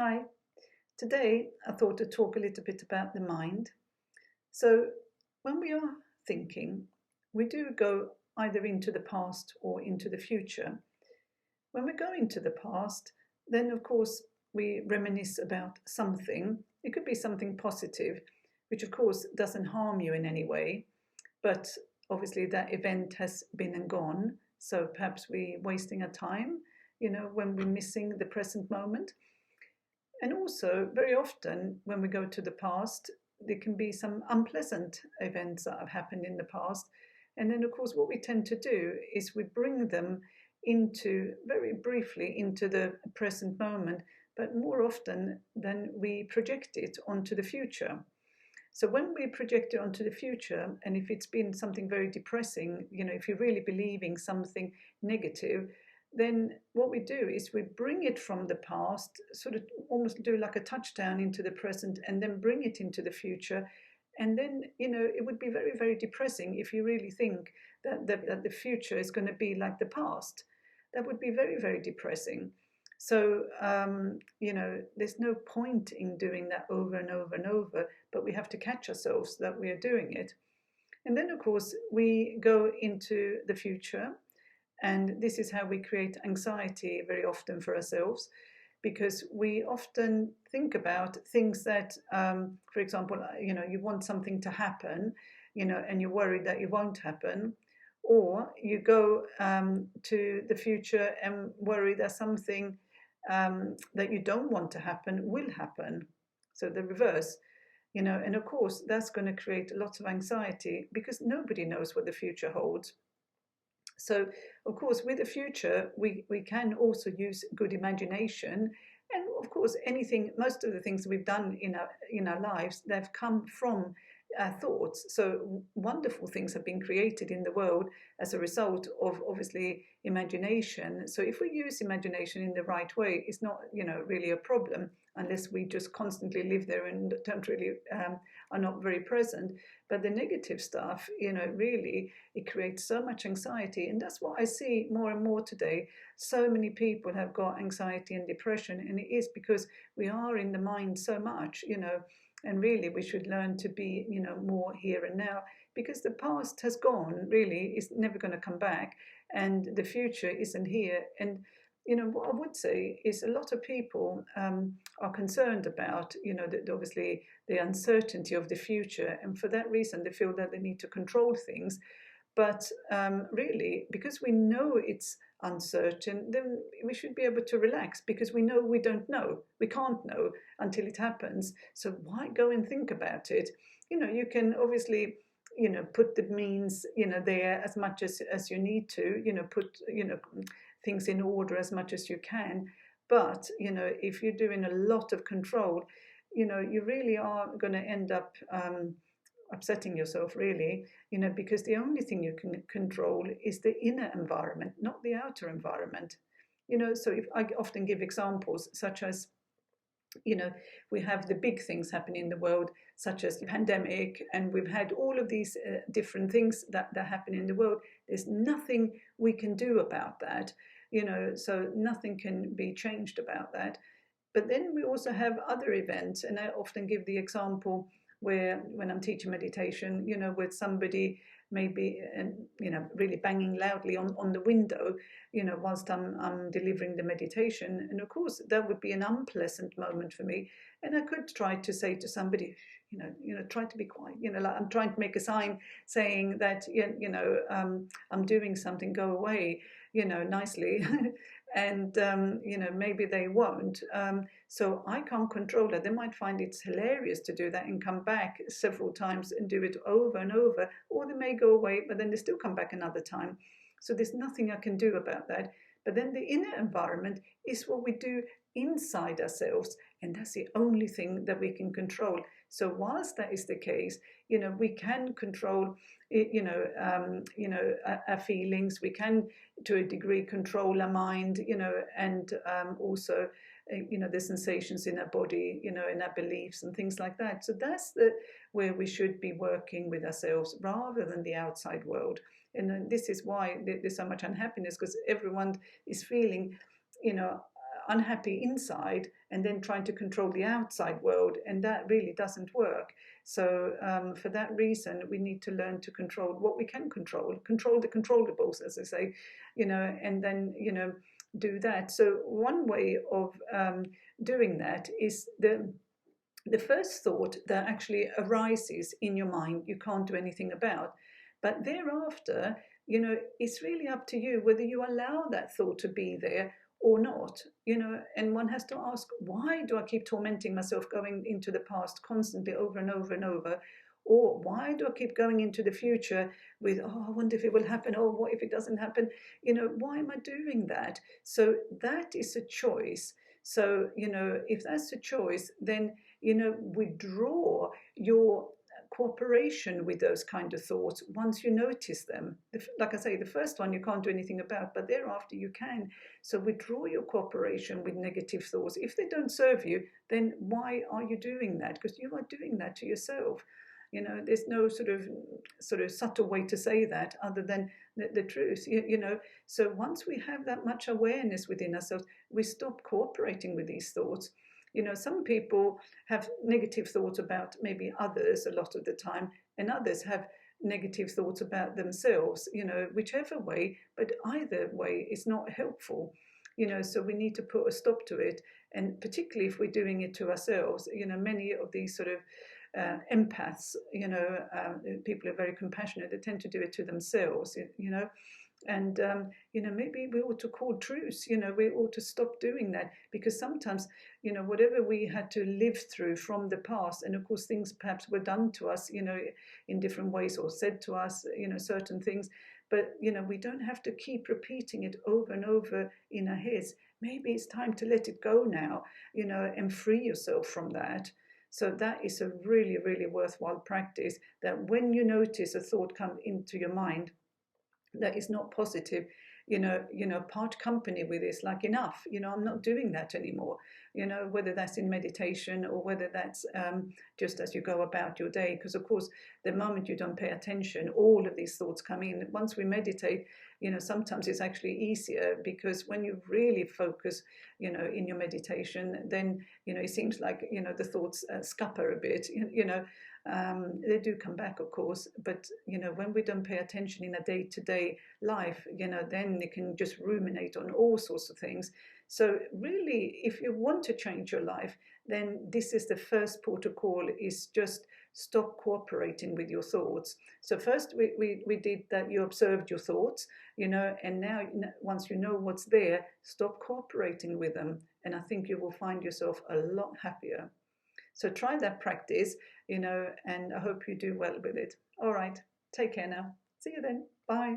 Hi, today I thought to talk a little bit about the mind. So, when we are thinking, we do go either into the past or into the future. When we go into the past, then of course we reminisce about something. It could be something positive, which of course doesn't harm you in any way, but obviously that event has been and gone. So perhaps we're wasting our time, when we're missing the present moment. And also, very often when we go to the past, there can be some unpleasant events that have happened in the past. And then, of course, what we tend to do is we bring them into, very briefly, into the present moment, but more often than we project it onto the future. So when we project it onto the future, and if it's been something very depressing, if you're really believing something negative, then what we do is we bring it from the past, sort of almost do like a touchdown into the present, and then bring it into the future. And then, it would be very, very depressing if you really think that the future is going to be like the past. That would be very, very depressing. So, there's no point in doing that over and over and over, but we have to catch ourselves that we are doing it. And then, of course, we go into the future, and this is how we create anxiety very often for ourselves, because we often think about things that, for example, you want something to happen, and you're worried that it won't happen. Or you go to the future and worry that something that you don't want to happen will happen. So the reverse, and of course that's going to create lots of anxiety because nobody knows what the future holds. So, of course, with the future, we can also use good imagination. And of course, most of the things we've done in our lives, they've come from our thoughts. So, wonderful things have been created in the world as a result of obviously imagination. So, if we use imagination in the right way, it's not, really a problem unless we just constantly live there and don't really are not very present. But the negative stuff, really, it creates so much anxiety. And that's what I see more and more today. So many people have got anxiety and depression, and it is because we are in the mind so much, and really we should learn to be, more here and now, because the past has gone, really, it's never going to come back, and the future isn't here. And what I would say is a lot of people are concerned about, obviously the uncertainty of the future, and for that reason they feel that they need to control things. But really, because we know it's uncertain, then we should be able to relax because we know we don't know. We can't know until it happens. So why go and think about it? You can obviously, put the means, there as much as you need to, put, things in order as much as you can. But, if you're doing a lot of control, you really are going to end up upsetting yourself, really, because the only thing you can control is the inner environment, not the outer environment. So if I often give examples such as, we have the big things happening in the world, such as the pandemic, and we've had all of these different things that happen in the world. There's nothing we can do about that, so nothing can be changed about that. But then we also have other events, and I often give the example where when I'm teaching meditation, with somebody maybe, really banging loudly on the window, whilst I'm delivering the meditation. And of course, that would be an unpleasant moment for me. And I could try to say to somebody, try to be quiet, like I'm trying to make a sign saying that, I'm doing something, go away, nicely. And, maybe they won't. So I can't control it. They might find it's hilarious to do that and come back several times and do it over and over, or they may go away, but then they still come back another time. So there's nothing I can do about that. But then the inner environment is what we do inside ourselves, and that's the only thing that we can control. So whilst that is the case, we can control, our feelings. We can, to a degree, control our mind, and also, the sensations in our body, in our beliefs and things like that. So that's where we should be working with ourselves rather than the outside world. And this is why there's so much unhappiness, because everyone is feeling, unhappy inside and then trying to control the outside world, and that really doesn't work. So for that reason, we need to learn to control what we can control the controllables, as I say, and then do that. So one way of doing that is the first thought that actually arises in your mind, you can't do anything about. But thereafter, it's really up to you whether you allow that thought to be there or not. And one has to ask, why do I keep tormenting myself going into the past constantly over and over and over? Or why do I keep going into the future with, oh, I wonder if it will happen, or what if it doesn't happen? Why am I doing that? So that is a choice. So, if that's a choice, then withdraw your cooperation with those kind of thoughts once you notice them. Like I say, the first one you can't do anything about, but thereafter you can. So withdraw your cooperation with negative thoughts. If they don't serve you, then why are you doing that? Because you are doing that to yourself. There's no sort of subtle way to say that other than the truth. So once we have that much awareness within ourselves, we stop cooperating with these thoughts. Some people have negative thoughts about maybe others a lot of the time, and others have negative thoughts about themselves, whichever way, but either way is not helpful. So we need to put a stop to it. And particularly if we're doing it to ourselves, many of these sort of empaths, people are very compassionate, they tend to do it to themselves, and maybe we ought to call truce. We ought to stop doing that, because sometimes whatever we had to live through from the past, and of course things perhaps were done to us in different ways, or said to us certain things, but we don't have to keep repeating it over and over in our heads. Maybe it's time to let it go now, and free yourself from that. So that is a really, really worthwhile practice, that when you notice a thought come into your mind that is not positive, part company with this, like, enough, I'm not doing that anymore, whether that's in meditation or whether that's just as you go about your day. Because of course, the moment you don't pay attention, all of these thoughts come in. Once we meditate, sometimes it's actually easier, because when you really focus, in your meditation, then, it seems like, the thoughts scupper a bit, they do come back, of course, but when we don't pay attention in a day-to-day life, then they can just ruminate on all sorts of things. So really, if you want to change your life, then this is the first port of call, is just stop cooperating with your thoughts. So first we did that, you observed your thoughts, and now once you know what's there, stop cooperating with them, and I think you will find yourself a lot happier. So try that practice, and I hope you do well with it. All right, take care now. See you then. Bye.